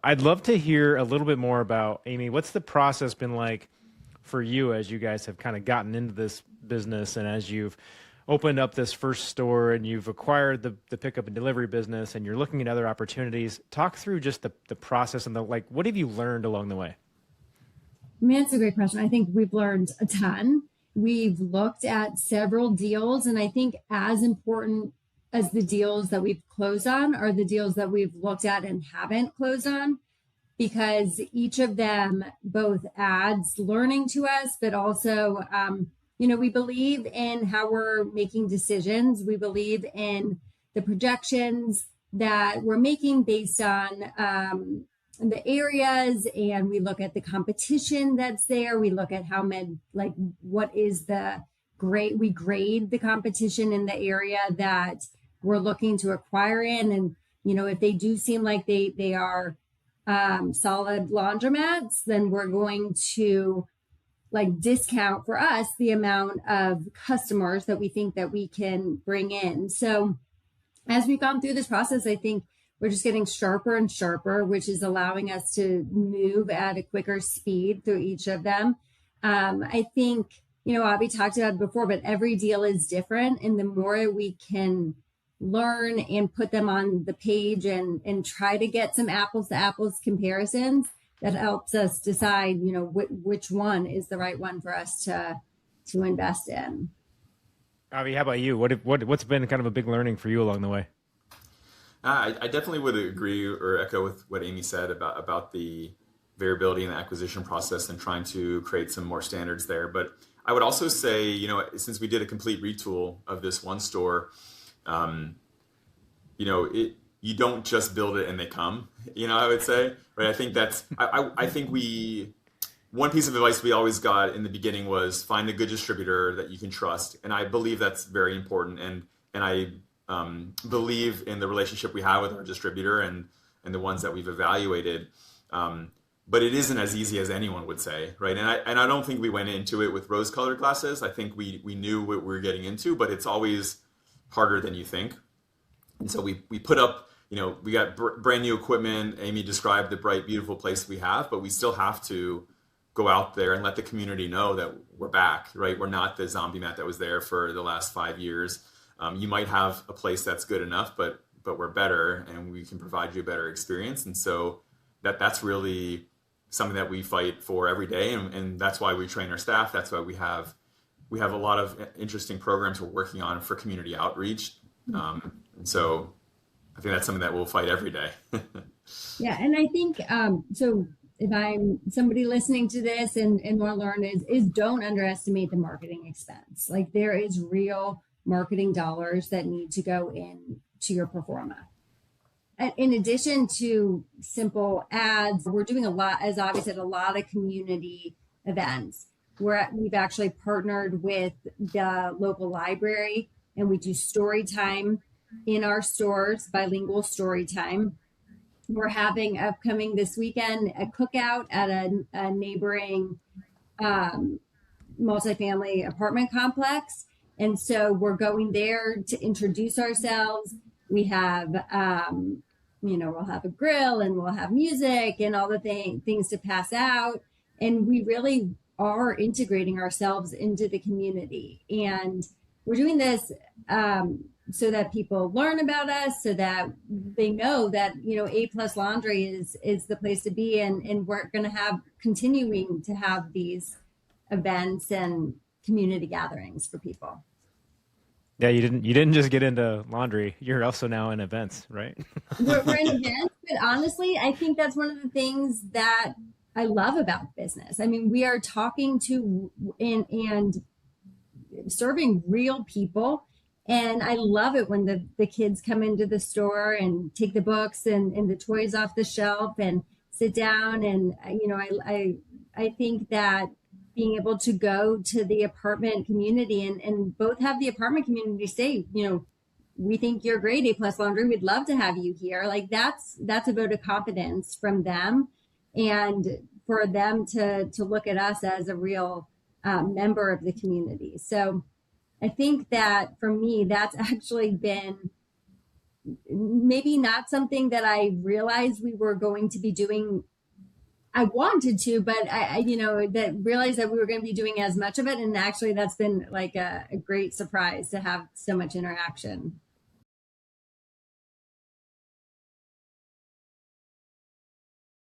I'd love to hear a little bit more about Amy. What's the process been like for you as you guys have kind of gotten into this business and as you've opened up this first store and you've acquired the pickup and delivery business and you're looking at other opportunities? Talk through just the process and the like, what have you learned along the way? I mean, that's a great question. I think we've learned a ton. We've looked at several deals, and I think as important as the deals that we've closed on are the deals that we've looked at and haven't closed on, because each of them both adds learning to us, but also, we believe in how we're making decisions. We believe in the projections that we're making based on the areas, and we look at the competition that's there. We look at what is the grade, we grade the competition in the area that we're looking to acquire in. And, if they do seem like they are solid laundromats, then we're going to discount for us the amount of customers that we think that we can bring in. So as we've gone through this process, I think we're just getting sharper and sharper, which is allowing us to move at a quicker speed through each of them. I think, Abby talked about it before, but every deal is different. And the more we can learn and put them on the page and try to get some apples to apples comparisons, that helps us decide, which one is the right one for us to invest in. Avi, how about you? What's been kind of a big learning for you along the way? I definitely would agree or echo with what Amy said about the variability in the acquisition process and trying to create some more standards there. But I would also say, since we did a complete retool of this one store, you don't just build it and they come. I would say, right? I think I think one piece of advice we always got in the beginning was find a good distributor that you can trust, and I believe that's very important. And I believe in the relationship we have with our distributor and the ones that we've evaluated. But it isn't as easy as anyone would say, right? And I don't think we went into it with rose-colored glasses. I think we knew what we were getting into, but it's always harder than you think. And so we put up, we got brand new equipment. Amy described the bright, beautiful place we have, but we still have to go out there and let the community know that we're back, right? We're not the zombie mat that was there for the last 5 years. You might have a place that's good enough, but we're better and we can provide you a better experience. And so that's really something that we fight for every day. And that's why we train our staff. That's why we have a lot of interesting programs we're working on for community outreach. And so I think that's something that we'll fight every day. Yeah. And I think, so if I'm somebody listening to this and want to learn is don't underestimate the marketing expense. There is real marketing dollars that need to go into your performa. In addition to simple ads, we're doing a lot, as Avi said, a lot of community events where we've actually partnered with the local library, and we do story time in our stores, bilingual story time. We're having upcoming this weekend a cookout at a neighboring multifamily apartment complex. And so we're going there to introduce ourselves. We have, we'll have a grill and we'll have music and all the things to pass out. And we really are integrating ourselves into the community. And we're doing this so that people learn about us, so that they know that, A Plus Laundry is the place to be. And we're going to continuing to have these events and community gatherings for people. Yeah, you didn't just get into laundry. You're also now in events, right? We're in events, but honestly, I think that's one of the things that I love about business. I mean, we are talking to and serving real people. And I love it when the kids come into the store and take the books and the toys off the shelf and sit down. And, I think that being able to go to the apartment community and both have the apartment community say, we think you're great, A Plus Laundry. We'd love to have you here. That's a vote of confidence from them, and for them to look at us as a real member of the community. So I think that for me, that's actually been maybe not something that I realized we were going to be doing. I wanted to, but that realized that we were going to be doing as much of it. And actually that's been like a great surprise to have so much interaction.